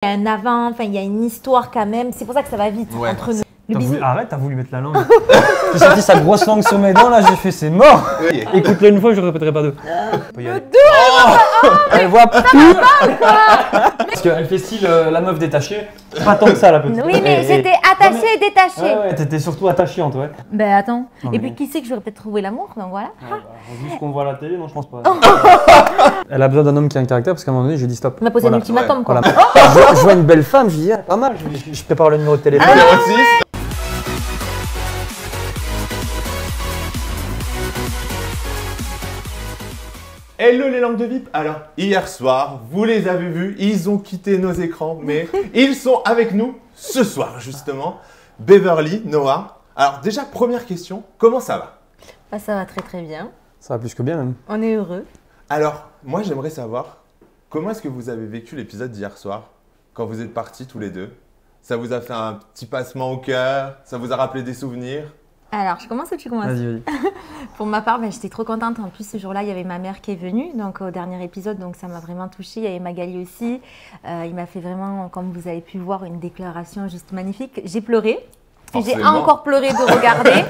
Il y a un avant, enfin il y a une histoire quand même, c'est pour ça que ça va vite entre nous. Arrête, t'as voulu mettre la langue. J'ai sorti sa grosse langue sur mes dents, là, j'ai fait c'est mort. Écoute-le une fois, je répéterai pas deux. Elle voit tout. Parce qu'elle fait style la meuf détachée. Pas tant que ça, la petite. Oui, mais j'étais attachée et détachée. Ouais, t'étais surtout attachante, ouais. Ben attends. Et puis qui sait que j'aurais peut-être trouvé l'amour, donc voilà. Vu ce qu'on voit à la télé, non, je pense pas. Elle a besoin d'un homme qui a un caractère parce qu'à un moment donné, j'ai dit stop. On m'a posé un ultimatum, quoi. Je vois une belle femme, je dis pas mal, je prépare le numéro de téléphone. Hello les langues de VIP. Alors, hier soir, vous les avez vus, ils ont quitté nos écrans, mais ils sont avec nous ce soir, justement. Beverly, Noah. Alors déjà, première question, comment ça va? Bah, ça va très très bien. Ça va plus que bien, même. On est heureux. Alors, moi j'aimerais savoir, comment est-ce que vous avez vécu l'épisode d'hier soir, quand vous êtes partis tous les deux? Ça vous a fait un petit passement au cœur? Ça vous a rappelé des souvenirs? Alors, je commence ou tu commences? Vas-y. Pour ma part, j'étais trop contente. En plus, ce jour-là, il y avait ma mère qui est venue, donc au dernier épisode, donc ça m'a vraiment touchée. Il y avait Magali aussi. Il m'a fait vraiment, comme vous avez pu voir, une déclaration juste magnifique. J'ai pleuré. J'ai encore pleuré de regarder.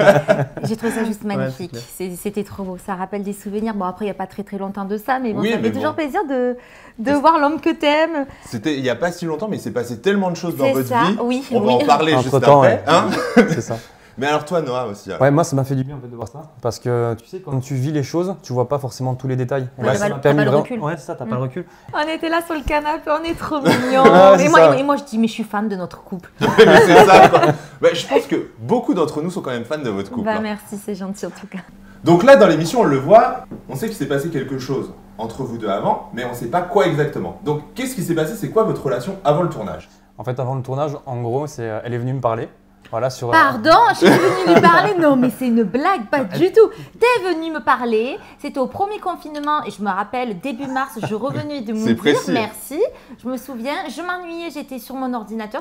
J'ai trouvé ça juste magnifique. C'était trop beau. Ça rappelle des souvenirs. Bon, après, il n'y a pas très longtemps de ça, mais bon, ça fait toujours plaisir de voir l'homme que t'aimes. C'était il n'y a pas si longtemps, mais il s'est passé tellement de choses dans votre vie. Oui, On va en parler juste après. Hein c'est ça. Mais alors toi, Noah aussi. Ouais, moi ça m'a fait du bien en fait de voir ça. Parce que tu sais, quand tu vis les choses, tu vois pas forcément tous les détails. Ouais, t'as pas le recul. Ouais, c'est ça, t'as pas le recul. On était là sur le canapé, on est trop mignons. Et moi je dis, mais je suis fan de notre couple. C'est ça, quoi. Bah, je pense que beaucoup d'entre nous sont quand même fans de votre couple. Bah merci, c'est gentil en tout cas. Donc là, dans l'émission, on le voit, on sait qu'il s'est passé quelque chose entre vous deux avant, mais on sait pas quoi exactement. Donc qu'est-ce qui s'est passé? C'est quoi votre relation avant le tournage? En fait, avant le tournage, en gros, elle est venue me parler. Voilà, sur, Pardon, je suis venue lui parler. Non, mais c'est une blague, pas du tout. T'es venue me parler. C'était au premier confinement et je me rappelle, début mars, je revenais de me dire merci. Je me souviens, je m'ennuyais, j'étais sur mon ordinateur,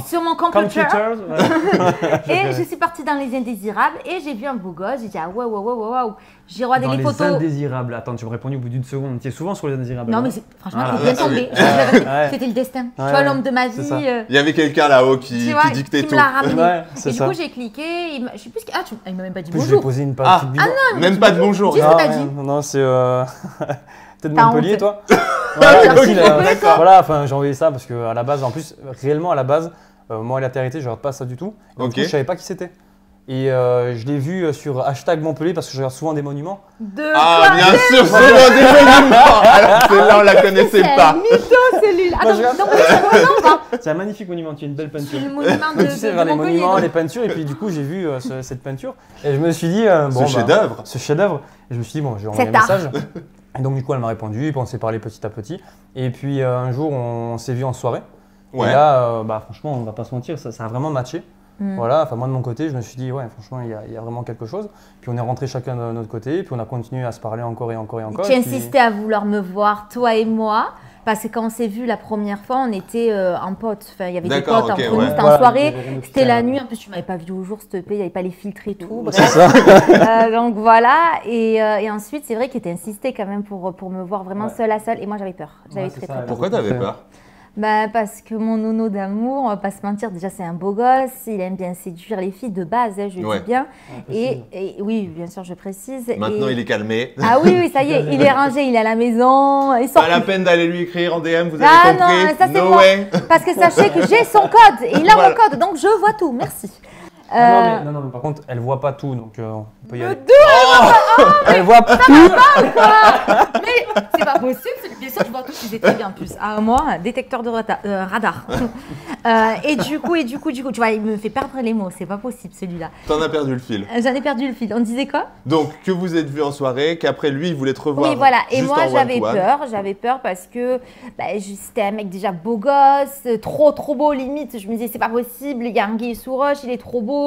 sur mon computer. Et je suis partie dans Les Indésirables et j'ai vu un beau gosse. J'ai dit, ah waouh. J'ai regardé les photos. Les Indésirables. Attends, tu me réponds au bout d'une seconde. Tu es souvent sur Les Indésirables. Non, mais franchement, c'est bien tombé. C'était le destin. Tu vois, l'homme de ma vie. Il y avait quelqu'un là-haut qui dictait tout. Ouais, et du coup, j'ai cliqué. Je sais plus ce que. Ah, il m'a même pas dit bonjour. Je lui ai posé une petite vidéo. Ah non, même pas de bonjour. Qu'est-ce que t'as dit? Non, c'est. T'es de Montpellier, toi? Voilà, enfin, j'ai envoyé ça parce que à la base, en plus, réellement à la base, moi, la télé, je regarde pas ça du tout. Donc, je savais pas qui c'était. Et je l'ai vu sur hashtag Montpellier parce que je regarde souvent des monuments. Ah, bien sûr, souvent des monuments. Alors, celle-là, on la connaissait pas. C'est un mytho, celui-là. C'est un magnifique monument, tu as une belle peinture. C'est le monument de tu sais, vers les monuments, les peintures, et puis du coup, j'ai vu cette peinture. Et je me suis dit, ce chef-d'œuvre. Et je me suis dit, bon, je vais envoyer un message. Et donc, du coup, elle m'a répondu, et puis on s'est parlé petit à petit. Et puis, un jour, on s'est vu en soirée. Et là, franchement, on va pas se mentir, ça a vraiment matché. Voilà, enfin moi de mon côté, je me suis dit, ouais, franchement, il y a vraiment quelque chose. Puis on est rentrés chacun de notre côté, puis on a continué à se parler encore et encore et encore. Tu insistais à vouloir me voir, toi et moi, parce que quand on s'est vu la première fois, on était en potes. Enfin, il y avait des potes entre nous, c'était en soirée, c'était la nuit. En plus, tu m'avais pas vu au jour, s'il te plaît, il n'y avait pas les filtres et tout. Bref. Donc voilà, et ensuite, c'est vrai qu'il t'a insisté quand même pour me voir vraiment seule à seule. Et moi, j'avais peur. J'avais très peur. Pourquoi t'avais peur? Bah parce que mon nono d'amour, on va pas se mentir, déjà c'est un beau gosse, il aime bien séduire les filles de base, je le dis bien. Et oui, bien sûr, je précise. Maintenant, il est calmé. Ah oui, ça y est, il est rangé, il est à la maison. Pas la peine d'aller lui écrire en DM, vous avez compris? Non, ça c'est moi. Parce que sachez que j'ai son code, et il a mon code, donc je vois tout, merci. Non, mais par contre, elle voit pas tout, donc on peut y aller. Elle voit pas tout. Mais c'est pas possible, bien sûr, je vois tout, je disais très bien en plus. À moi, détecteur de radar. Et du coup, tu vois, il me fait perdre les mots, c'est pas possible celui-là. T'en as perdu le fil. J'en ai perdu le fil. On disait quoi? Donc, que vous êtes vus en soirée, qu'après lui, il voulait te revoir. Oui, voilà. Et moi, j'avais peur parce que c'était un mec déjà beau gosse, trop beau limite. Je me disais, c'est pas possible, il y a un anguille sous roche, il est trop beau.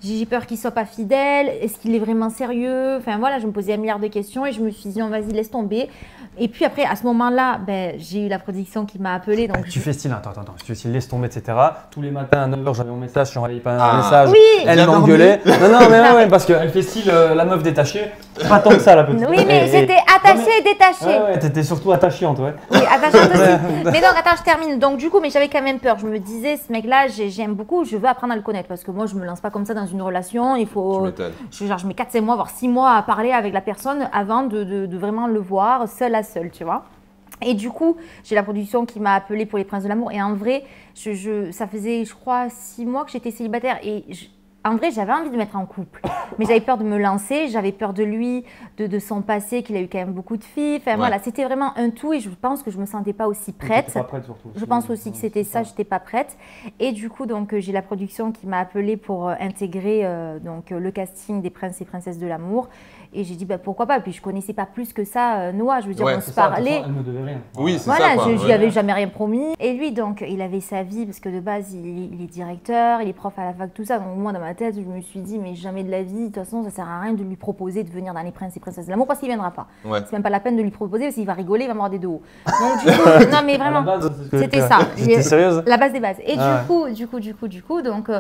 J'ai peur qu'il soit pas fidèle. Est-ce qu'il est vraiment sérieux? Enfin voilà, je me posais un milliard de questions et je me suis dit, non, vas-y, laisse tomber. Et puis après, à ce moment-là, j'ai eu la production qui m'a appelé. Donc tu fais style, attends, tu fais style, laisse tomber, etc. Tous les matins à 9h, j'avais mon message, je n'envoyais pas un message. Oui. Elle m'engueulait. Non, mais parce qu'elle fait style la meuf détachée. Pas tant que ça, la petite. Oui, mais j'étais attachée et détachée. Ouais, t'étais surtout attachante, ouais. Oui, attachante aussi. Mais donc, attends, je termine. Donc, du coup, mais j'avais quand même peur. Je me disais, ce mec-là, j'aime beaucoup, je veux apprendre à le connaître. Parce que moi, je me lance pas comme ça dans une relation. Il faut. Je mets 4-5 mois, voire 6 mois à parler avec la personne avant de vraiment le voir seul à seul, tu vois. Et du coup, j'ai la production qui m'a appelée pour Les Princes de l'amour. Et en vrai, ça faisait, je crois, 6 mois que j'étais célibataire. Et en vrai, j'avais envie de me mettre en couple. Mais j'avais peur de me lancer. J'avais peur de lui, de son passé, qu'il a eu quand même beaucoup de filles. Enfin, voilà, c'était vraiment un tout. Et je pense que je ne me sentais pas aussi prête. Pas prête surtout. Je pense aussi que c'était ça, je n'étais pas prête. Et du coup, donc, j'ai la production qui m'a appelée pour intégrer donc, le casting des Princes et Princesses de l'amour. Et j'ai dit pourquoi pas. Puis je connaissais pas plus que ça Noah. Je veux dire, on se parlait. Elle ne devait rien. Oui, c'est voilà, ça. Je lui avais jamais rien promis. Et lui, donc, il avait sa vie parce que de base, il est directeur, il est prof à la fac, tout ça. Donc moi, dans ma tête, je me suis dit, mais jamais de la vie. De toute façon, ça sert à rien de lui proposer de venir dans les Princes et Princesses de l'amour parce qu'il viendra pas. C'est même pas la peine de lui proposer parce qu'il va rigoler, il va m'avoir des dos hauts. Donc du coup, non mais vraiment, c'était ça. C'était sérieuse. La base des bases. Et du coup, donc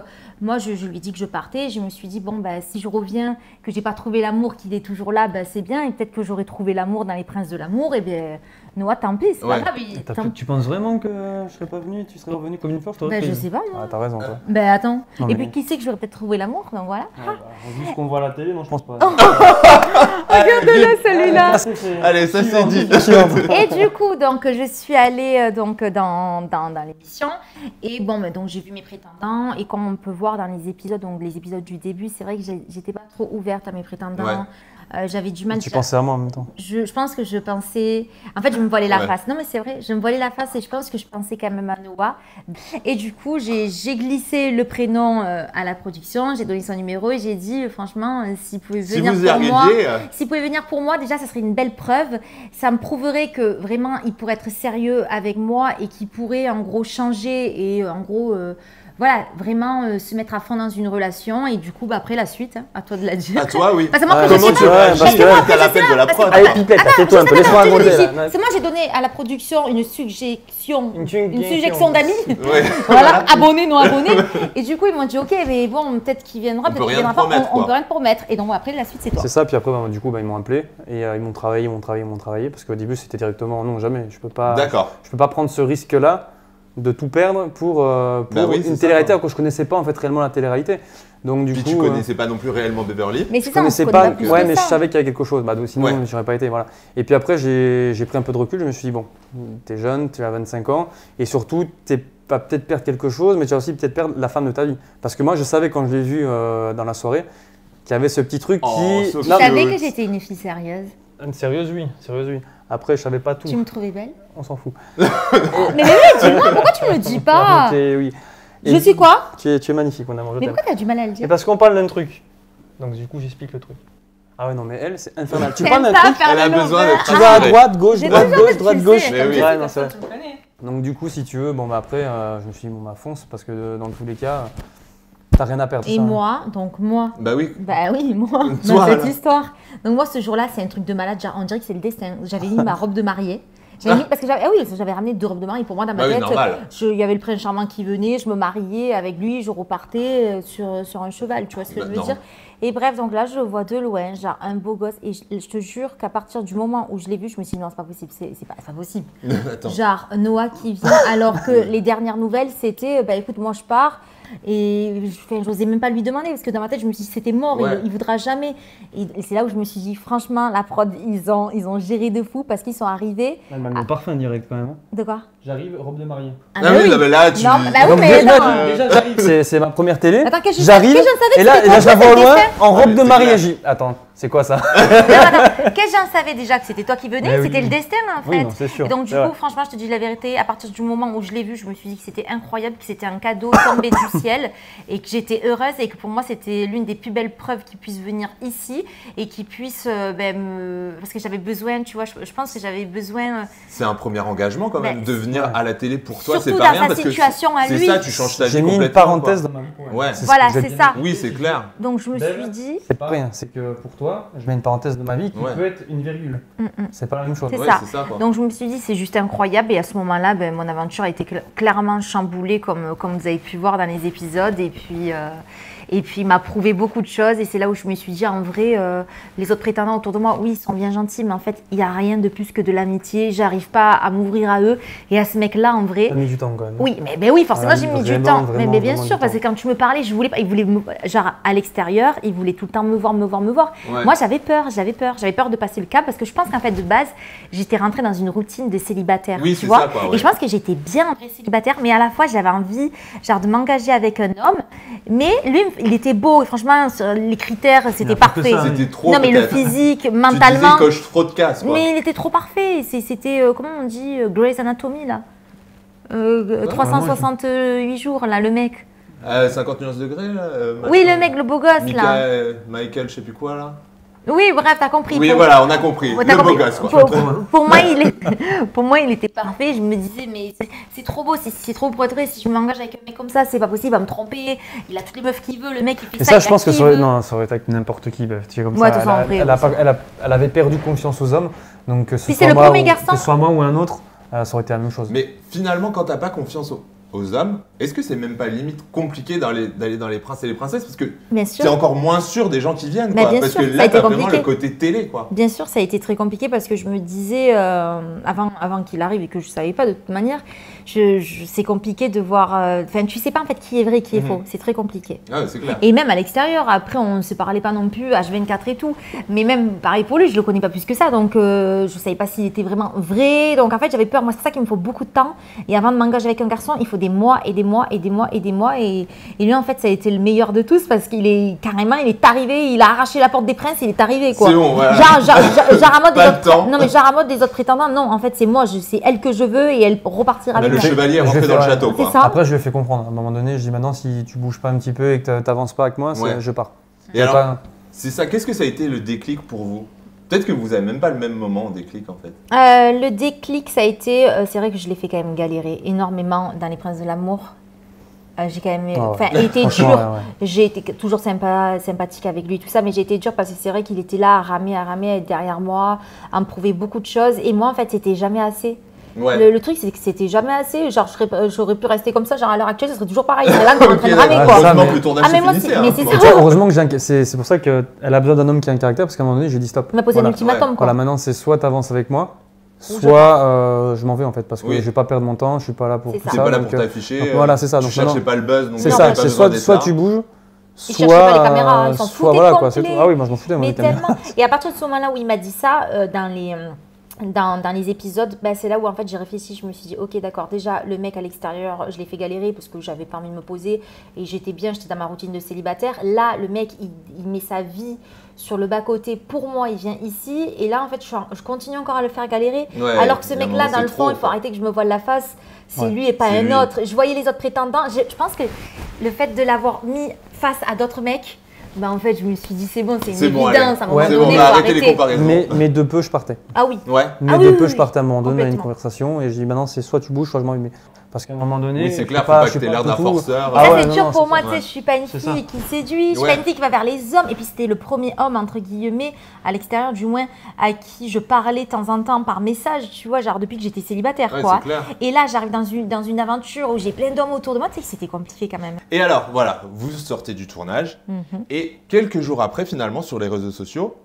moi, je lui ai dit que je partais. Je me suis dit si je reviens, que j'ai pas trouvé l'amour, qu'il est toujours là, c'est bien, et peut-être que j'aurais trouvé l'amour dans les Princes de l'amour, et bien Noah, tant pis, c'est pas grave. Tu penses vraiment que je serais pas venue, tu serais revenue comme une fois, je sais pas moi. Ah, t'as raison toi. Attends, non, et puis qui sait que j'aurais peut-être trouvé l'amour, donc voilà. Vu ce qu'on voit à la télé, non je pense pas. Regardez-le celui-là. Allez, ça c'est dit. Et du coup, donc je suis allée donc dans l'émission, et donc j'ai vu mes prétendants, et comme on peut voir dans les épisodes, donc les épisodes du début, c'est vrai que j'étais pas trop ouverte à mes prétendants. J'avais du mal. Tu pensais à moi en même temps. Je pense que je pensais. En fait, je me voilais la face. Non, mais c'est vrai, je me voilais la face et je pense que je pensais quand même à Noah. Et du coup, j'ai glissé le prénom à la production, j'ai donné son numéro et j'ai dit, franchement, s'il pouvait venir s'il pouvait venir pour moi, déjà, ça serait une belle preuve. Ça me prouverait que vraiment, il pourrait être sérieux avec moi et qu'il pourrait en gros changer et en gros. Voilà, vraiment se mettre à fond dans une relation et du coup, après la suite, à toi de la dire. À toi, oui. Parce que moi, comment tu réagis à l'appel de la prod? Allez, Pipette, tais-toi un peu, laisse-moi raconter. C'est moi, j'ai donné à la production une suggestion d'amis. Voilà, abonnés, non abonnés. Et du coup, ils m'ont dit, ok, mais bon, peut-être qu'il viendra, peut-être qu'il viendra pas. On peut rien te promettre. Et donc, après, la suite, c'est toi. C'est ça, puis après, du coup, ils m'ont appelé et ils m'ont travaillé. Parce qu'au début, c'était directement, non, jamais. Je peux pas prendre ce risque-là de tout perdre pour une télé-réalité alors que je connaissais pas en fait réellement la télé-réalité. Donc du coup, tu connaissais pas non plus réellement Beverly. Mais c'est ça, connaissais pas. Mais je savais qu'il y avait quelque chose. Sinon, j'aurais pas été. Voilà. Et puis après, j'ai pris un peu de recul. Je me suis dit bon, t'es jeune, tu as 25 ans, et surtout, tu vas peut-être perdre quelque chose, mais tu vas aussi peut-être perdre la femme de ta vie. Parce que moi, je savais quand je l'ai vu dans la soirée qu'il y avait ce petit truc qui. Tu savais que j'étais une fille sérieuse. Sérieuse, oui. Après, je savais pas tout. Tu me trouvais belle? On s'en fout. Mais dis-moi, pourquoi tu me dis pas? Oui. Je suis quoi? Tu es magnifique, mon amour. Mais pourquoi tu as du mal à le dire? Parce qu'on parle d'un truc. Donc du coup, j'explique le truc. Ah ouais, non, mais elle, c'est infernal. Tu parles d'un truc, elle a besoin d'être. Tu vas à droite, gauche, droite, gauche. Mais oui. Ouais, non, c'est vrai. Donc du coup, si tu veux, après, je me suis dit, fonce, parce que dans tous les cas, t'as rien à perdre. Et moi, moi. Bah oui. Bah oui, moi, dans cette histoire. Donc moi, ce jour-là, c'est un truc de malade. On dirait que c'est le destin. J'avais mis ma robe de mariée. Parce que j'avais ramené 2 robes de mariée. Pour moi, dans ma tête, il y avait le prince charmant qui venait, je me mariais avec lui, je repartais sur un cheval, tu vois ce que je veux dire. Et bref, donc là, je le vois de loin, genre un beau gosse. Et je te jure qu'à partir du moment où je l'ai vu, je me suis dit non, c'est pas possible, c'est pas possible. Genre Noah qui vient, alors que les dernières nouvelles, c'était, écoute, moi je pars. Et j'osais même pas lui demander parce que dans ma tête je me suis dit c'était mort, il voudra jamais. Et c'est là où je me suis dit franchement la prod ils ont géré de fou parce qu'ils sont arrivés. Elle m'a mis mon parfum direct quand même. De quoi? J'arrive, robe de mariée. Ah oui, mais là tu. Non, déjà j'arrive. C'est ma première télé. Attends, j'arrive et là je la vois au loin en robe de mariée. Attends, c'est quoi ça? Qu'est-ce que j'en savais déjà que c'était toi qui venais, c'était le destin en fait. Oui, non, c'est sûr. Et donc du coup franchement je te dis la vérité, à partir du moment où je l'ai vu, je me suis dit que c'était incroyable, que c'était un cadeau tombé du ciel et que j'étais heureuse et que pour moi c'était l'une des plus belles preuves qu'il puisse venir ici et qu'il puisse parce que j'avais besoin, tu vois, je pense que j'avais besoin. C'est un premier engagement quand même de venir à la télé pour toi, c'est pas pas rien parce que c'est ça, tu changes ta vie complètement. J'ai mis une parenthèse dans ma vie. Ouais. Voilà, c'est ça. Oui, c'est clair. Donc je me suis dit. C'est pas rien, c'est que pour toi toi, je mets une parenthèse de ma vie qui peut être une virgule. C'est pas la même chose. C'est ça. Donc je me suis dit, c'est juste incroyable. Et à ce moment-là, mon aventure a été clairement chamboulée, comme vous avez pu voir dans les épisodes. Et puis, il m'a prouvé beaucoup de choses. Et c'est là où je me suis dit, en vrai, les autres prétendants autour de moi, oui, ils sont bien gentils, mais en fait, il n'y a rien de plus que de l'amitié. J'arrive pas à m'ouvrir à eux. Et à ce mec-là, en vrai. Ça a mis du temps quand même. Oui, mais oui, forcément, j'ai mis du temps. Mais bien sûr, parce que quand tu me parlais, je voulais pas. Il voulait, genre, à l'extérieur, il voulait tout le temps me voir. Ouais. Moi, j'avais peur de passer le cap parce que je pense qu'en fait, de base, j'étais rentrée dans une routine de célibataire. Oui, c'est ça, quoi. Ouais. Et je pense que j'étais bien en vrai célibataire, mais à la fois, j'avais envie, genre, de m'engager avec un homme. Mais lui, il était beau et franchement, les critères, c'était parfait. C'était trop. Non, mais le physique, mentalement. Tu disais, coche trop de cases, quoi. Mais il était trop parfait. C'était, comment on dit, Grey's Anatomy, là. 368 jours, là, le mec. 50 nuances degrés, là. Oui, le mec, le beau gosse, là. Michael, je sais plus quoi, là. Oui, bref, t'as compris. Oui, voilà, on a compris. Le beau gosse, quoi. Pour moi, il était parfait. Je me disais, mais c'est trop beau, c'est trop pour être vrai. Si je m'engage avec un mec comme ça, c'est pas possible, il va me tromper. Il a toutes les meufs qu'il veut, le mec, il fait ça. Et ça, je pense que ça aurait été avec n'importe qui. Tu sais, comme ouais, ça, elle avait perdu confiance aux hommes. Donc, que ce soit moi ou un autre, ça aurait été la même chose. Mais finalement, quand t'as pas confiance aux hommes, est-ce que c'est même pas limite compliqué d'aller dans les princes et les princesses parce que c'est encore moins sûr des gens qui viennent quoi, parce que là t'as vraiment le côté télé quoi. Bien sûr, ça a été très compliqué parce que je me disais avant qu'il arrive et que je savais pas de toute manière, c'est compliqué de voir. Enfin, tu sais pas en fait qui est vrai, qui est faux. C'est très compliqué. Ah, c'est clair. Et même à l'extérieur, après on se parlait pas non plus H24 et tout, mais même pareil pour lui, je le connais pas plus que ça, donc je savais pas s'il était vraiment vrai. Donc en fait j'avais peur. Moi c'est pour ça qu'il me faut beaucoup de temps. Et avant de m'engager avec un garçon, il faut des mois et des mois et des mois et des mois et lui en fait ça a été le meilleur de tous parce qu'il est carrément il est arrivé, il a arraché la porte des princes, il est arrivé quoi. C'est bon, voilà. Genre à mode des autres, non mais genre à mode des autres prétendants, non en fait c'est moi, c'est elle que je veux et elle repartira avec moi. Le chevalier est rentré dans le château quoi. Après je lui ai fait comprendre, à un moment donné je dis maintenant si tu bouges pas un petit peu et que t'avances pas avec moi, je pars. Et alors c'est ça, qu'est-ce que ça a été le déclic pour vous? Peut-être que vous n'avez même pas le même moment déclic en fait. Le déclic ça a été, c'est vrai que je l'ai fait quand même galérer énormément dans Les Princes de l'amour. J'ai quand même, il était dur. Ouais. J'ai été toujours sympathique avec lui, tout ça, mais j'ai été dur parce que c'est vrai qu'il était là à ramer, à être derrière moi, à me prouver beaucoup de choses. Et moi, en fait, c'était jamais assez. Ouais. Le truc, c'est que c'était jamais assez. Genre, j'aurais pu rester comme ça. Genre, à l'heure actuelle, ce serait toujours pareil. C'est là qu'on est en train de ramer, quoi. Heureusement que le tournage c'est ça. Heureusement que c'est pour ça qu'elle a besoin d'un homme qui a un caractère, parce qu'à un moment donné, j'ai dit stop. On m'a posé un ultimatum, quoi. Voilà, maintenant, c'est soit tu avances avec moi. Soit je m'en vais en fait parce que je vais pas perdre mon temps, je suis pas là pour tout ça. Tu n'es pas là pour t'afficher. Voilà, c'est ça. Tu cherchais pas le buzz. C'est ça. C'est soit tu bouges, soit pas les caméras, ils s'en foutaient voilà quoi. Ah oui, moi je m'en foutais. Mais tellement. Et à partir de ce moment-là où il m'a dit ça, dans les épisodes, c'est là où en fait j'ai réfléchi, je me suis dit ok d'accord, déjà le mec à l'extérieur je l'ai fait galérer parce que j'avais pas envie de me poser et j'étais dans ma routine de célibataire. Là le mec il met sa vie sur le bas-côté pour moi, il vient ici et là en fait je continue encore à le faire galérer alors que ce mec là dans le fond il faut arrêter que je me voile la face, c'est lui et pas un autre. Je voyais les autres prétendants, je pense que le fait de l'avoir mis face à d'autres mecs, en fait, je me suis dit, c'est bon, c'est une évidence. À un moment donné, on a arrêté les comparaisons. Mais de peu, je partais. Ah oui. Mais de peu, je partais à un moment donné à une conversation et je dis, maintenant, c'est soit tu bouges, soit je m'en vais. Parce qu'à un moment donné. Oui, c'est clair, faut pas que tu aies l'air d'un forceur. C'est dur pour moi, tu sais, je suis pas une fille qui séduit, je suis pas une fille qui va vers les hommes. Et puis, c'était le premier homme, entre guillemets, à l'extérieur, du moins, à qui je parlais de temps en temps par message, tu vois, genre depuis que j'étais célibataire, quoi. Et là, j'arrive dans une aventure où j'ai plein d'hommes autour de moi, tu sais que c'était compliqué quand même. Et alors, voilà, vous sortez du tournage et quelques jours après, finalement, sur les réseaux sociaux,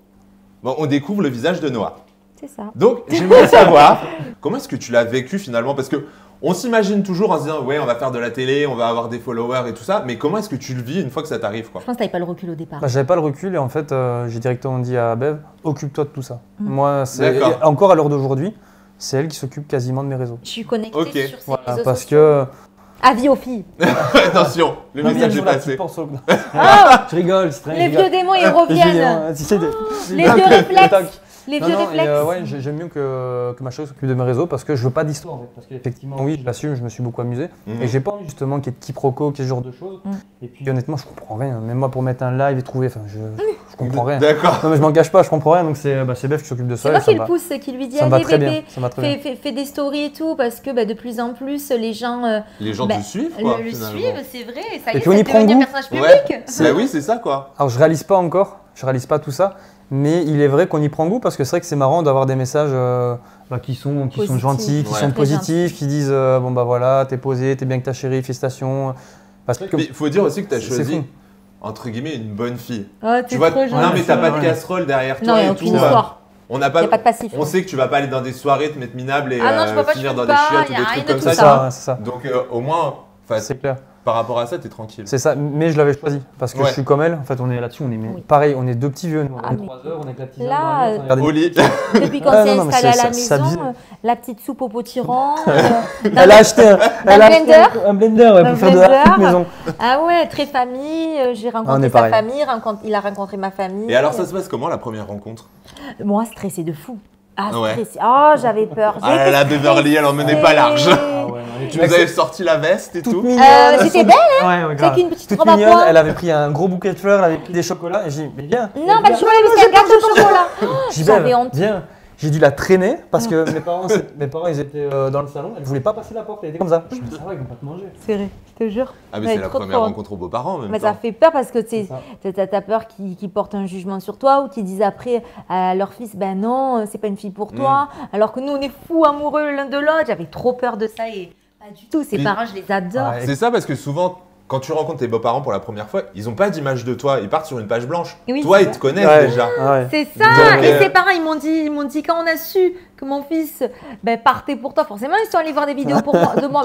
on découvre le visage de Noah. C'est ça. Donc, j'aimerais savoir, comment est-ce que tu l'as vécu finalement? Parce que on s'imagine toujours en se disant, ouais, on va faire de la télé, on va avoir des followers et tout ça, mais comment est-ce que tu le vis une fois que ça t'arrive quoi? Je pense que tu n'avais pas le recul au départ. J'avais pas le recul et en fait, j'ai directement dit à Bev, occupe-toi de tout ça. Moi, encore à l'heure d'aujourd'hui, c'est elle qui s'occupe quasiment de mes réseaux. Je suis connectée sur ces réseaux parce sociaux. que... Avis aux filles. Attention, le message est passé. Je rigole, c'est très Les vieux démons, ils reviennent. Les vieux réflexes. Les vieux réflexes. J'aime mieux que ma chérie s'occupe de mes réseaux parce que je veux pas d'histoire. Parce qu'effectivement, oui, je l'assume, je me suis beaucoup amusé. Et j'ai pas envie justement qu'il y ait de quiproquos, qu'il y ait ce genre de choses. Et puis honnêtement, je comprends rien. Même moi, pour mettre un live et trouver, je comprends rien. D'accord. Non, mais je m'en cache pas, je comprends rien. Donc c'est Bev qui s'occupe de ça. C'est moi qui le pousse, qui lui dit allez bébé, fais des stories et tout parce que de plus en plus les gens. Les gens te suivent quoi. Le suivent, c'est vrai. Ça y est, c'est devenu un personnage public. Oui, c'est ça quoi. Alors je réalise pas encore. je réalise pas tout ça. Mais il est vrai qu'on y prend goût parce que c'est vrai que c'est marrant d'avoir des messages qui sont gentils, qui sont positifs, qui disent bon bah voilà, t'es posé, t'es bien avec ta chérie, félicitations. Il faut dire aussi que tu as choisi entre guillemets une bonne fille. Oh, tu vois, non mais t'as pas de casserole derrière toi et tout. On n'a pas, pas de passif. On sait que tu vas pas aller dans des soirées, te mettre minable et finir dans des chiottes ou des trucs comme ça. C'est ça. Donc au moins, c'est clair. Par rapport à ça, tu es tranquille. C'est ça, mais je l'avais choisi parce que je suis comme elle. En fait, on est là-dessus, pareil, on est deux petits vieux. On est 3 heures, on est avec la petite là, au lit. Depuis qu'on s'est installé à la maison, la petite soupe au potiron. Elle a acheté un blender pour faire de la maison. Ah ouais, très famille. J'ai rencontré sa famille, il a rencontré ma famille. Et alors, ça se passe comment la première rencontre? Moi, stressé de fou. Stressé. Oh, j'avais peur. La Beverly, elle en menait pas large. Tu nous avais sorti la veste et tout. C'était belle, hein. Avec une petite robe à pois. Elle avait pris un gros bouquet de fleurs, elle avait pris des chocolats. Et j'ai dit, mais viens. Non, pas de chocolat, parce qu'elle garde le chocolat. J'avais honte. Viens. J'ai dû la traîner parce que mes parents ils étaient dans le salon, elle voulait pas passer la porte, elle était comme ça. Je me suis dit, ça va, ils vont pas te manger. C'est vrai, je te jure. Ah, mais c'est la première rencontre aux beaux-parents en même temps. Ça fait peur parce que t'as peur qu'ils portent un jugement sur toi ou qu'ils disent après à leur fils, ben non, c'est pas une fille pour toi. Alors que nous, on est fous amoureux l'un de l'autre. J'avais trop peur de ça et pas du tout. Ces parents, je les adore. C'est ça parce que souvent, quand tu rencontres tes beaux-parents pour la première fois, ils n'ont pas d'image de toi. Ils partent sur une page blanche. Toi, ils te connaissent déjà. C'est ça. Et ses parents, ils m'ont dit quand on a su que mon fils partait pour toi, forcément, ils sont allés voir des vidéos de moi.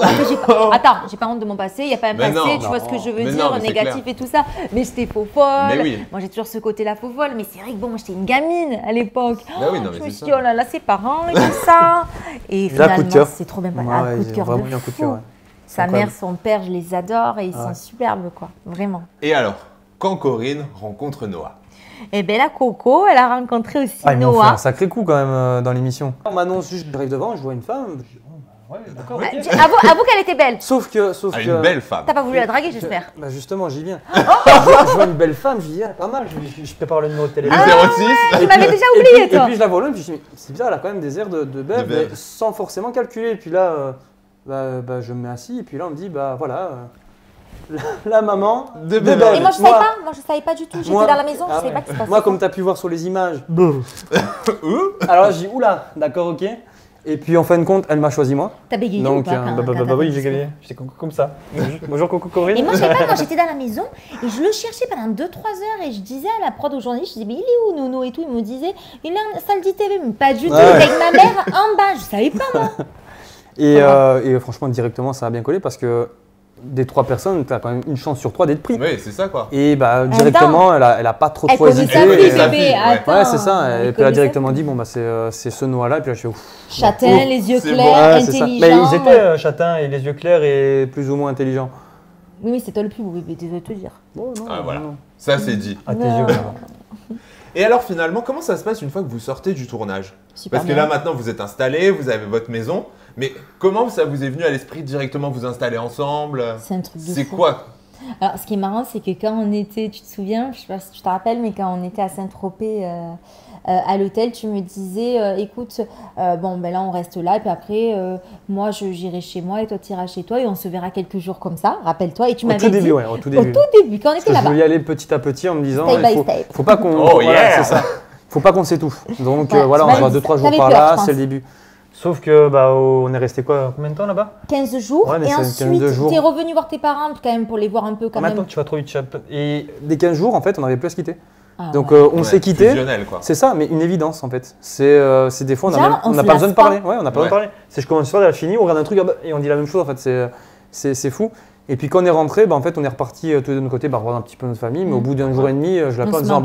Attends, j'ai pas honte de mon passé. Il n'y a pas un passé. Tu vois ce que je veux dire, négatif et tout ça. Mais j'étais faux folle. Moi, j'ai toujours ce côté-là faux folle. Mais c'est vrai que bon, moi, j'étais une gamine à l'époque. Je me suis dit, oh là là, ses parents et tout ça. Et finalement, c'est trop bien. Un coup de cœur de fou. Sa mère, son père, je les adore et ils sont superbes, quoi, vraiment. Et alors, quand Corinne rencontre Noah? Eh bien, la Coco, elle a rencontré aussi Noah. Ils m'ont fait un Noah. sacré coup quand même dans l'émission. On m'annonce juste, j'arrive devant, je vois une femme. Je dis, ouais, d'accord. Avoue qu'elle était belle. Sauf que une belle femme. T'as pas voulu la draguer, j'espère. Bah justement, j'y viens. Je vois une belle femme, je dis, pas mal. Je prépare le numéro de téléphone. 06. Tu m'avais déjà oublié, toi. Et puis je la vois loin, puis je dis, c'est bizarre, elle a quand même des airs de belle, mais sans forcément calculer. Et puis là. Je me mets assis et puis là on me dit voilà la maman de belle. Et moi je savais pas du tout, j'étais dans la maison, je savais pas que ça se passait. Moi comme tu as pu voir sur les images, alors j'ai dit oula, d'accord, ok. Et puis en fin de compte, elle m'a choisi moi. T'as bégayé donc, ou pas oui, j'ai gagné. J'étais comme ça. Bonjour Coco Corinne. Et moi je savais pas, moi j'étais dans la maison et je le cherchais pendant 2-3 heures et je disais à la prod au journaliste, je disais mais il est où Nono et tout, il me disait il est en salle d'ITV, mais pas du tout, avec ma mère en bas, je savais pas moi. Et franchement, directement, ça a bien collé parce que des 3 personnes, tu as quand même une chance sur 3 d'être pris. Oui, c'est ça quoi. Et directement, elle a pas trop hésité. Ouais, c'est ça. Et puis elle a directement dit, bon, c'est ce Noah-là. Et puis là, je fais ouf. Châtain, les yeux clairs, intelligent. Mais ils étaient châtains et les yeux clairs et plus ou moins intelligents. Oui, c'est toi le plus beau, mais désolé de te dire. Bon, non, voilà. Ça, c'est dit. À tes yeux. Et alors finalement, comment ça se passe une fois que vous sortez du tournage? Parce que là maintenant vous êtes installés, vous avez votre maison, mais comment ça vous est venu à l'esprit directement vous installer ensemble? C'est un truc de fou. C'est quoi? Alors ce qui est marrant, c'est que quand on était, tu te souviens, je sais pas si tu te rappelles, mais quand on était à Saint-Tropez à l'hôtel, tu me disais, écoute, là on reste là, et puis après, moi j'irai chez moi et toi tu iras chez toi et on se verra quelques jours comme ça, rappelle-toi. Et tu m'avais dit, au tout début, quand on était là-bas. Je voulais y aller petit à petit en me disant, faut pas qu'on c'est ça. Faut pas qu'on s'étouffe. Donc on va 2-3 jours par là, c'est le début. Sauf que on est resté combien de temps là-bas? 15 jours. Et ensuite, tu es revenu voir tes parents quand même pour les voir un peu quand même. Maintenant, tu vas trop vite. Et des 15 jours, en fait, on n'avait plus à se quitter. Donc on s'est quitté. C'est ça, mais une évidence en fait. C'est des fois on n'a pas besoin de parler. Ouais, on n'a pas besoin de parler. C'est je commence une soirée, elle finit, on regarde un truc et on dit la même chose en fait. C'est fou. Et puis quand on est rentré, en fait on est reparti tous de notre côté, revoir un petit peu notre famille. Mais au bout d'un jour et demi, je l'appelle en disant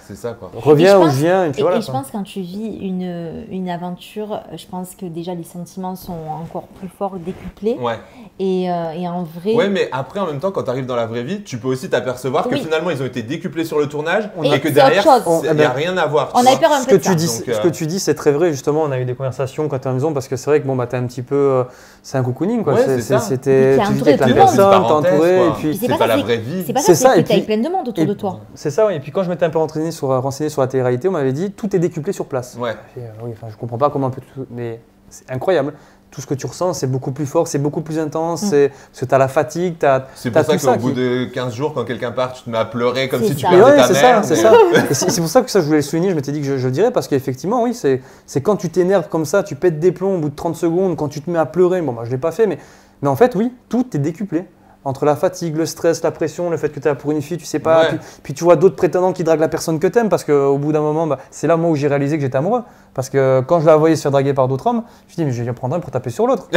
c'est ça quoi. Reviens où je viens. Et puis voilà. Et je pense que quand tu vis une aventure, je pense que déjà les sentiments sont encore plus forts, décuplés. Ouais. Et en vrai. Ouais, mais après en même temps, quand tu arrives dans la vraie vie, tu peux aussi t'apercevoir que finalement ils ont été décuplés sur le tournage et que derrière, il n'y a rien à voir. On a peur un peu de ça. Ce que tu dis, c'est très vrai. Justement, on a eu des conversations quand tu es à la maison parce que c'est vrai que t'es un petit peu. C'est un cocooning quoi. Ouais, c'était. Tu vis avec la personne, t'es entouré. Et puis c'est pas la vraie vie. C'est pas ça, c'est que tu as plein de monde autour de toi. C'est ça, oui. Et puis quand je m'étais un peu renseigné sur la télé-réalité, on m'avait dit tout est décuplé sur place. Ouais. Oui, je comprends pas comment on peut tout. Mais c'est incroyable. tout ce que tu ressens, c'est beaucoup plus fort, c'est beaucoup plus intense, parce que tu as la fatigue, c'est pour ça qu'au bout de 15 jours, quand quelqu'un part, tu te mets à pleurer comme si tu perdais ta mère. C'est ça. Et c'est pour ça que ça, je voulais le souligner, je m'étais dit que je le dirais, parce qu'effectivement, oui, c'est quand tu t'énerves comme ça, tu pètes des plombs au bout de 30 secondes, quand tu te mets à pleurer, bon, moi, je ne l'ai pas fait, mais en fait, oui, tout est décuplé. Entre la fatigue, le stress, la pression, le fait que tu es là pour une fille, tu sais pas, puis tu vois d'autres prétendants qui draguent la personne que tu aimes, parce qu'au bout d'un moment, c'est là moi où j'ai réalisé que j'étais amoureux. Parce que quand je la voyais se faire draguer par d'autres hommes, je me suis dit, mais je vais prendre un pour taper sur l'autre.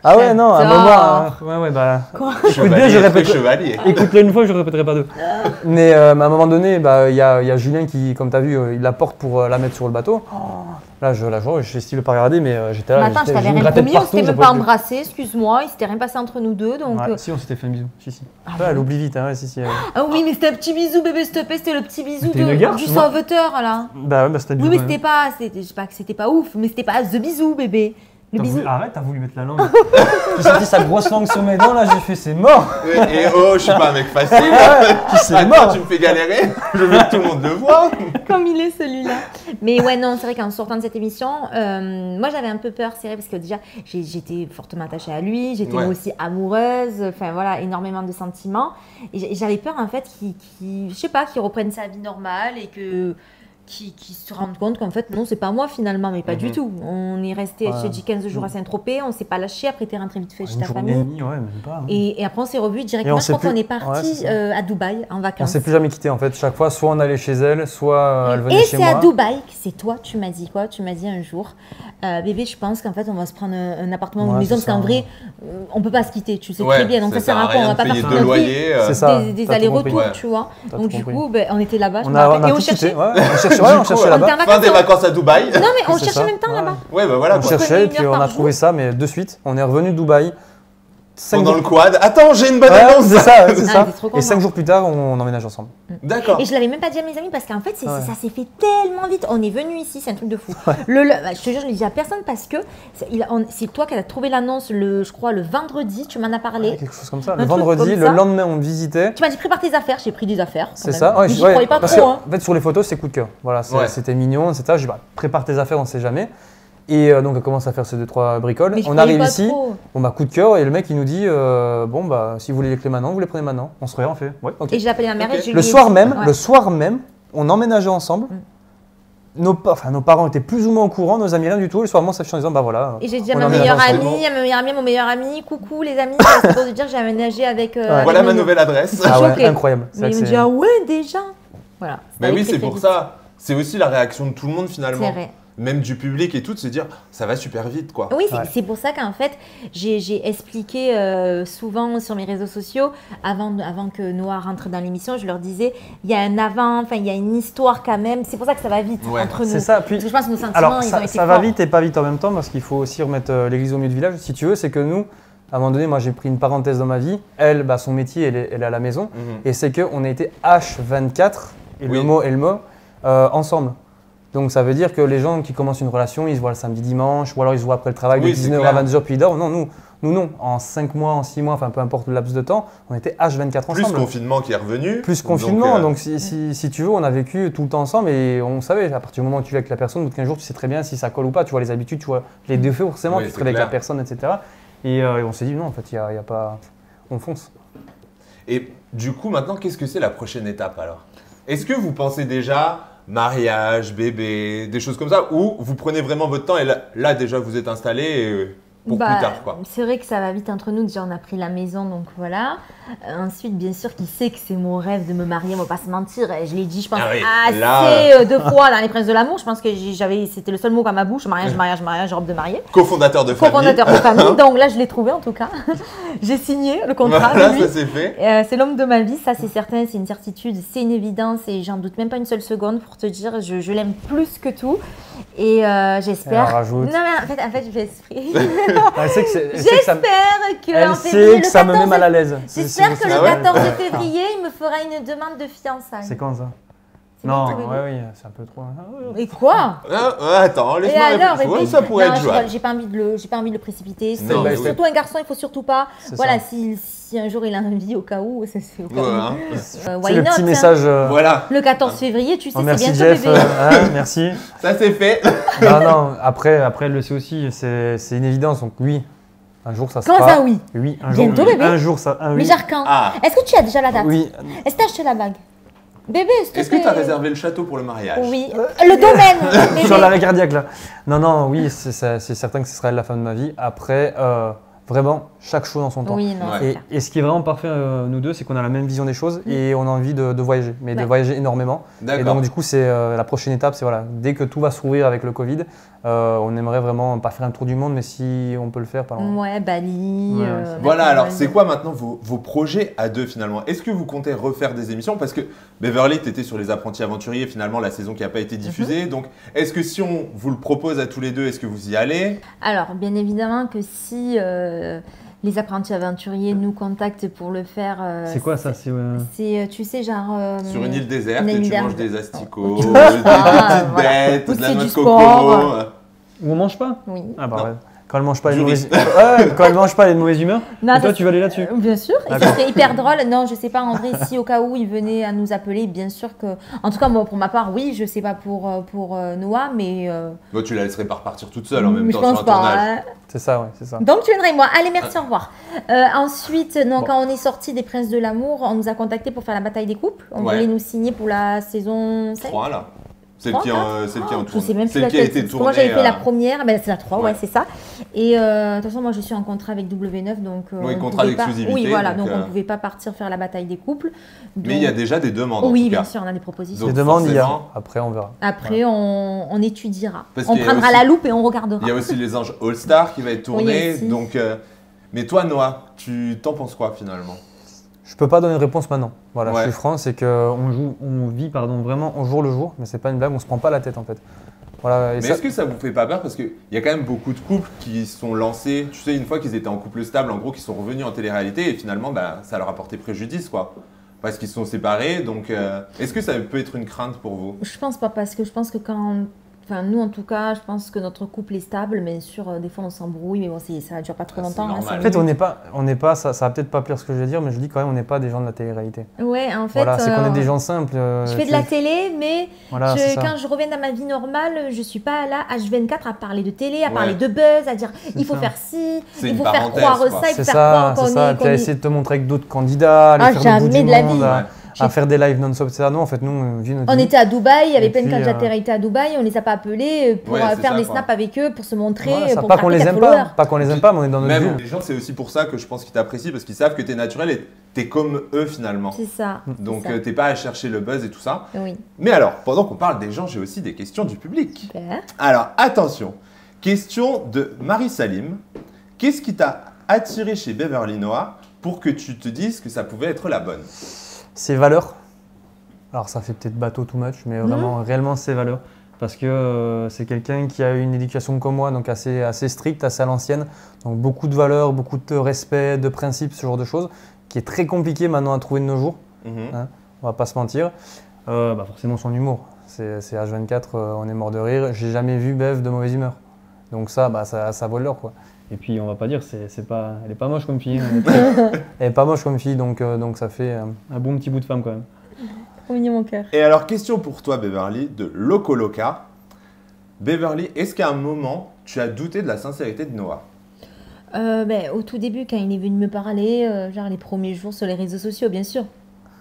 Ah ouais, non, à un moment, écoute-le une fois, je ne répéterai pas deux. Mais à un moment donné, il y a Julien qui, comme tu as vu, il la porte pour la mettre sur le bateau. Là, je n'estime pas regarder, mais j'étais là. Attends, je t'avais rien promis, on s'était même pas embrassé, excuse-moi, il s'était rien passé entre nous deux. Donc... Ouais, si, on s'était fait un bisou. Si. Elle oublie vite, hein, si. Ah oui, mais c'était un petit bisou, bébé, s'il te plaît, c'était le petit bisou du sauveteur, là. C'était oui, mais c'était pas ouf, mais c'était pas the bisou, bébé. Arrête, t'as voulu mettre la langue. J'ai senti sa grosse langue sur mes dents, là, j'ai fait c'est mort. Et je suis pas un mec facile. C'est mort. Tu me fais galérer, je veux que tout le monde le voit. Comme il est celui-là. Mais ouais, non, c'est vrai qu'en sortant de cette émission, moi j'avais un peu peur, c'est vrai, parce que déjà j'étais fortement attachée à lui, j'étais moi aussi amoureuse, enfin voilà, énormément de sentiments. Et j'avais peur en fait qu'il reprenne sa vie normale et qui se rendent compte qu'en fait, non, c'est pas moi finalement, mais pas du tout. On est resté, j'ai dit 15 jours à Saint-Tropez, on s'est pas lâché, après t'es rentré vite fait chez ta famille. Et après on s'est revus directement, je crois qu'on est parti à Dubaï en vacances. On s'est plus jamais quitté en fait, chaque fois, soit on allait chez elle, soit elle venait chez moi. Et c'est à Dubaï que c'est toi, tu m'as dit quoi? Tu m'as dit un jour, bébé, je pense qu'en fait on va se prendre un appartement ou une maison, parce qu'en vrai, on peut pas se quitter, tu sais très bien, donc ça sert à quoi? On va pas faire des allers-retours, tu vois. Donc du coup, on était là-bas, et on cherchait. On cherchait là-bas. Fin des vacances à Dubaï. Non, mais on cherchait en même temps là-bas. Ouais, bah voilà. On cherchait et puis on a trouvé ça, mais de suite, on est revenu de Dubaï. Pendant le quad. Attends, j'ai une bonne annonce. C'est ça. Et 5 jours plus tard, on emménage ensemble. D'accord. Et je l'avais même pas dit à mes amis parce qu'en fait, ça s'est fait tellement vite. On est venu ici, c'est un truc de fou. Je te jure, je ne l'ai dit à personne parce que c'est toi qui as trouvé l'annonce, je crois, le vendredi. Tu m'en as parlé. Quelque chose comme ça. Le vendredi, le lendemain, on visitait. Tu m'as dit prépare tes affaires. J'ai pris des affaires. C'est ça. Je croyais pas trop. En fait, sur les photos, c'est coup de cœur. Voilà, c'était mignon, etc. Je dis prépare tes affaires, on ne sait jamais. Et donc elle commence à faire ces 2-3 bricoles. On arrive ici, coup de cœur, et le mec il nous dit si vous voulez les clés maintenant, vous les prenez maintenant. On se regarde, on fait okay. Et j'ai appelé ma mère et le soir même, on emménageait ensemble. Nos parents étaient plus ou moins au courant, nos amis rien du tout. Le soir même, on s'affiche en disant voilà. Et j'ai dit à ma meilleure amie, mon meilleur ami, coucou les amis, c'est pour te dire que j'ai aménagé avec. Voilà ma nouvelle adresse. Incroyable. Mais ils m'ont dit ouais déjà. Voilà. Mais oui, c'est pour ça. C'est aussi la réaction de tout le monde finalement. C'est vrai. Même du public et tout, de se dire ça va super vite quoi. Oui, c'est pour ça qu'en fait j'ai expliqué souvent sur mes réseaux sociaux avant que Noah rentre dans l'émission, je leur disais il y a un avant, il y a une histoire quand même, c'est pour ça que ça va vite entre nous. C'est ça, puis je pense que nos sentiments alors, ils ont été ça va vite et pas vite en même temps parce qu'il faut aussi remettre l'église au milieu du village si tu veux, c'est que nous à un moment donné, moi j'ai pris une parenthèse dans ma vie, elle, son métier elle est à la maison et c'est qu'on a été H24 et le mot ensemble. Donc ça veut dire que les gens qui commencent une relation, ils se voient le samedi, dimanche, ou alors ils se voient après le travail de 19h à 22h puis ils dorment. Non, nous non. En 5 mois, en 6 mois, enfin peu importe le laps de temps, on était H24 ensemble. Plus confinement qui est revenu. Plus confinement, donc si tu veux, on a vécu tout le temps ensemble et on savait, à partir du moment où tu vis avec la personne, au bout de 15 jours, tu sais très bien si ça colle ou pas, tu vois les habitudes, tu vois les défauts forcément, tu te avec la personne, etc. Et on s'est dit non, en fait, il y a pas… On fonce. Et du coup, maintenant, qu'est-ce que c'est la prochaine étape alors? Est-ce que vous pensez déjà… mariage, bébé, des choses comme ça, ou vous prenez vraiment votre temps et là déjà vous êtes installé pour plus tard quoi. C'est vrai que ça va vite entre nous, déjà on a pris la maison donc voilà. Ensuite bien sûr qu'il sait que c'est mon rêve de me marier, on va pas se mentir, et je l'ai dit je pense assez de fois dans Les Princes de l'amour, je pense que c'était le seul mot à ma bouche, mariage, robe de mariée. Cofondateur de famille, donc là je l'ai trouvé en tout cas, j'ai signé le contrat. Voilà, ça c'est fait. C'est l'homme de ma vie, ça c'est certain, c'est une certitude, c'est une évidence et j'en doute même pas une seule seconde pour te dire, je l'aime plus que tout et j'espère… Non mais en fait je fais esprit. J'espère que ça me met mal à l'aise. J'espère que le 14 février, il me fera une demande de fiançailles. C'est quand ça? Non, oui, c'est un peu trop. Et quoi? Attends, laisse-moi réfléchir. Ça pourrait être jouable. J'ai pas envie de le précipiter. Surtout un garçon, il faut surtout pas. Voilà, si un jour il a envie au cas où, ça se fait au cas où. C'est le petit message. Voilà. Le 14 février, tu sais, c'est bientôt Jeff, bébé. Merci. Ça c'est fait. Non, après elle le sait aussi, c'est une évidence. Donc oui, un jour ça sera. Comment ça oui? Oui, un jour. Bientôt bébé. Un jour ça. Mais genre quand? Est-ce que tu as déjà la date? Oui. Est-ce que tu as acheté la bague? Bébé, est-ce que tu as réservé le château pour le mariage? Oui. Le domaine. Sur l'arrêt cardiaque là. Non, oui, c'est certain que ce sera elle la femme de ma vie. Après, vraiment, chaque chose en son temps. Oui, non, et ce qui est vraiment parfait, nous deux, c'est qu'on a la même vision des choses et on a envie de voyager, mais de voyager énormément. Et donc, du coup, c'est la prochaine étape, c'est voilà, dès que tout va s'ouvrir avec le Covid, on aimerait vraiment pas faire un tour du monde, mais si on peut le faire, par exemple. Ouais, Bali. Voilà, alors c'est quoi maintenant vos projets à deux finalement? Est-ce que vous comptez refaire des émissions? Parce que Beverly, tu étais sur Les Apprentis Aventuriers, finalement, la saison qui n'a pas été diffusée. Donc, est-ce que si on vous le propose à tous les deux, est-ce que vous y allez? Alors, bien évidemment que si Les Apprentis Aventuriers nous contactent pour le faire. C'est quoi ça? C'est, tu sais, genre. Sur une île déserte et tu manges des asticots, des petites bêtes, de la noix de coco. Où on mange pas? Oui. Ah bah ouais. Quand elle mange pas, quand elle mange pas, elle est de mauvaise humeur. Non, et toi, tu vas aller là-dessus? Bien sûr. Et ça serait hyper drôle. Non, je sais pas en vrai si au cas où il venait à nous appeler, bien sûr que. En tout cas, moi, pour ma part, oui, je sais pas pour Noah, mais. Toi, tu la laisserais pas repartir toute seule en même temps sur un pas, tournage. C'est ça, ouais, c'est ça. Donc tu viendrais moi. Allez, merci, au revoir. Ensuite, quand on est sorti des Princes de l'amour, on nous a contactés pour faire la bataille des couples. On voulait nous signer pour la saison 5. 3 là. Celle qui est en tournée. Je sais même plus celle qui a été tournée. Moi, j'avais fait la première, c'est la 3, ouais, c'est ça. Et de toute façon, moi, je suis en contrat avec W9, donc. Oui, contrat d'exclusivité. Oui, voilà, donc on ne pouvait pas partir faire la bataille des couples. Mais il y a déjà des demandes. Oui, bien sûr, on a des propositions. Les demandes, il y a. Après, on verra. Après, on étudiera. On prendra la loupe et on regardera. Il y a aussi Les Anges All-Star qui va être tourné. Donc, mais toi, Noah, tu t'en penses quoi finalement? Je peux pas donner de réponse maintenant. Voilà, je suis franc, c'est qu'on vit vraiment au jour le jour, mais c'est pas une blague, on se prend pas la tête en fait. Voilà, mais est-ce que ça vous fait pas peur? Parce qu'il y a quand même beaucoup de couples qui sont lancés, tu sais, une fois qu'ils étaient en couple stable, en gros, qui sont revenus en télé-réalité et finalement, ça leur a porté préjudice, quoi. Parce qu'ils se sont séparés. Donc, est-ce que ça peut être une crainte pour vous? Je pense pas, parce que je pense que quand. Enfin, nous, en tout cas, je pense que notre couple est stable, mais sûr, des fois, on s'embrouille, mais bon, ça ne dure pas trop longtemps. En fait, on n'est pas, ça va peut-être pas plaire ce que je vais dire, mais je dis quand même, on n'est pas des gens de la télé-réalité. Ouais, en fait. Voilà, c'est qu'on est des gens simples. Je fais de la télé, mais voilà, quand je reviens dans ma vie normale, je suis pas là, H24, à parler de télé, à parler de buzz, à dire il faut faire ci, il faut faire croire ça, il faut faire croire qu'on est. C'est ça, puis à essayer de te montrer avec d'autres candidats, aller faire le bout du monde. À faire des lives non-stop, etc. Non, en fait, nous, on était à Dubaï, il y avait plein de candidats à Dubaï, on les a pas appelés pour faire des snaps avec eux, pour se montrer. Voilà, pas qu'on les aime pas qu'on les aime pas, mais on est dans notre vie. Les gens, c'est aussi pour ça que je pense qu'ils t'apprécient, parce qu'ils savent que tu es naturel et tu es comme eux finalement. C'est ça. Donc, tu n'es pas à chercher le buzz et tout ça. Oui. Mais alors, pendant qu'on parle des gens, j'ai aussi des questions du public. Super. Alors, attention. Question de Marie Salim. Qu'est-ce qui t'a attiré chez Beverly Noah pour que tu te dises que ça pouvait être la bonne? Ses valeurs. Alors ça fait peut-être bateau too much, mais vraiment, réellement ses valeurs. Parce que c'est quelqu'un qui a eu une éducation comme moi, donc assez stricte, assez à l'ancienne. Donc beaucoup de valeurs, beaucoup de respect, de principes, ce genre de choses, qui est très compliqué maintenant à trouver de nos jours. Hein, on va pas se mentir. Forcément son humour. C'est H24, on est mort de rire. J'ai jamais vu Bev de mauvaise humeur. Donc ça vaut l'heure, quoi. Et puis on va pas dire, elle est pas moche comme fille. Elle est pas moche comme fille, donc ça fait un bon petit bout de femme quand même. Trop mignon mon cœur. Et alors question pour toi Beverly, de Loco Loca. Beverly, est-ce qu'à un moment tu as douté de la sincérité de Noah? Au tout début, quand il est venu me parler, genre les premiers jours sur les réseaux sociaux, bien sûr.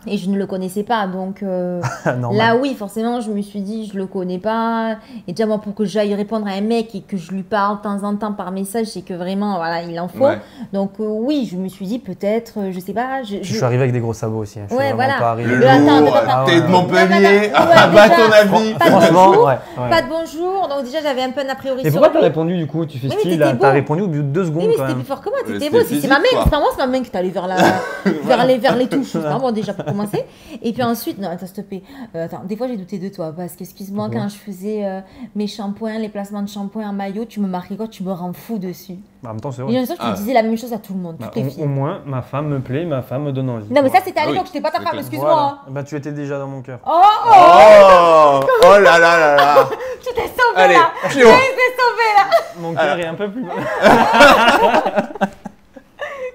Et je ne le connaissais pas, donc là oui, forcément, je me suis dit, je le connais pas. Et déjà, moi, pour que j'aille répondre à un mec et que je lui parle de temps en temps par message, c'est que vraiment, voilà, il en faut. Ouais. Donc oui, je me suis dit, peut-être, je sais pas. Je suis arrivé avec des gros sabots aussi. Hein. Je suis voilà. pas arrivé. Le lourd, t'es de Montpellier, à ton avis. Franchement, pas de bonjour. Donc déjà, j'avais un peu un a priori. Et pourquoi t'as répondu du coup? Tu fais style, t'as répondu au bout de 2 secondes. Oui, mais c'était plus fort que moi, t'étais beau. C'est ma main, c'est pas moi, c'est ma main qui t'allait vers les touches. C'est pas moi déjà pour commencer. commencer. Et puis ensuite, non, attends, s'il te plaît. Attends, des fois, j'ai douté de toi parce qu'excuse-moi, quand je faisais mes shampoings, les placements de shampoing en maillot, tu me marquais quoi? Tu me rends fou dessus. Bah, en même temps, c'est Et vrai. j'ai l'impression que tu disais la même chose à tout le monde, Bah, toutes les filles. au moins, ma femme me plaît, ma femme me donne envie. Non, mais ça, c'était à Ah oui, l'époque, j'étais pas ta c'est femme, clair. excuse-moi. Voilà. Hein. Bah, tu étais déjà dans mon cœur. Oh, Oh, oh là là là là. tu t'es sauvé Allez, là. Cléo. Tu t'es sauvé là. Mon cœur est un peu plus.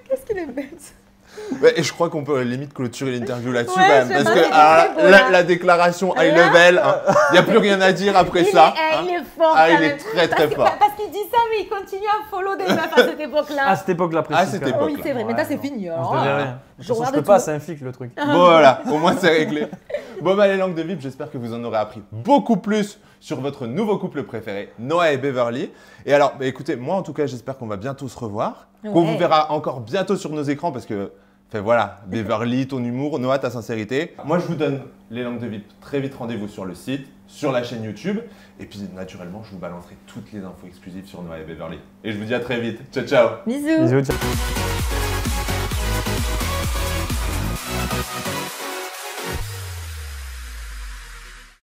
Qu'est-ce qu'il est bête. Ouais, et je crois qu'on peut limite clôturer l'interview là-dessus Ouais, quand même. je sais Parce pas, que c'était alors, très beau, là. la déclaration high Là. level, il n'y a plus rien à dire après ça. Il est fort. Ah, quand il est même. très, très Parce que- fort. Parce qu'il dit ça, mais il continue à follow des meufs à cette époque-là. À cette époque-là, précise. À cette quand même. époque. Oui, c'est vrai. Maintenant, c'est fini. Je Alors, devais là. rien. De toute façon, je regarde peux pas, tout. c'est un flic le truc. Bon voilà, au moins c'est réglé. Bon bah les langues de VIP, j'espère que vous en aurez appris beaucoup plus sur votre nouveau couple préféré, Noah et Beverly. Et alors, bah, écoutez, moi en tout cas, j'espère qu'on va bientôt se revoir, qu'on Ouais. vous verra encore bientôt sur nos écrans parce que, enfin voilà, Beverly, ton humour, Noah, ta sincérité. Moi je vous donne les langues de VIP, très vite rendez-vous sur le site, sur la chaîne YouTube. Et puis naturellement, je vous balancerai toutes les infos exclusives sur Noah et Beverly. Et je vous dis à très vite. Ciao ciao. Bisous. Bisous, ciao.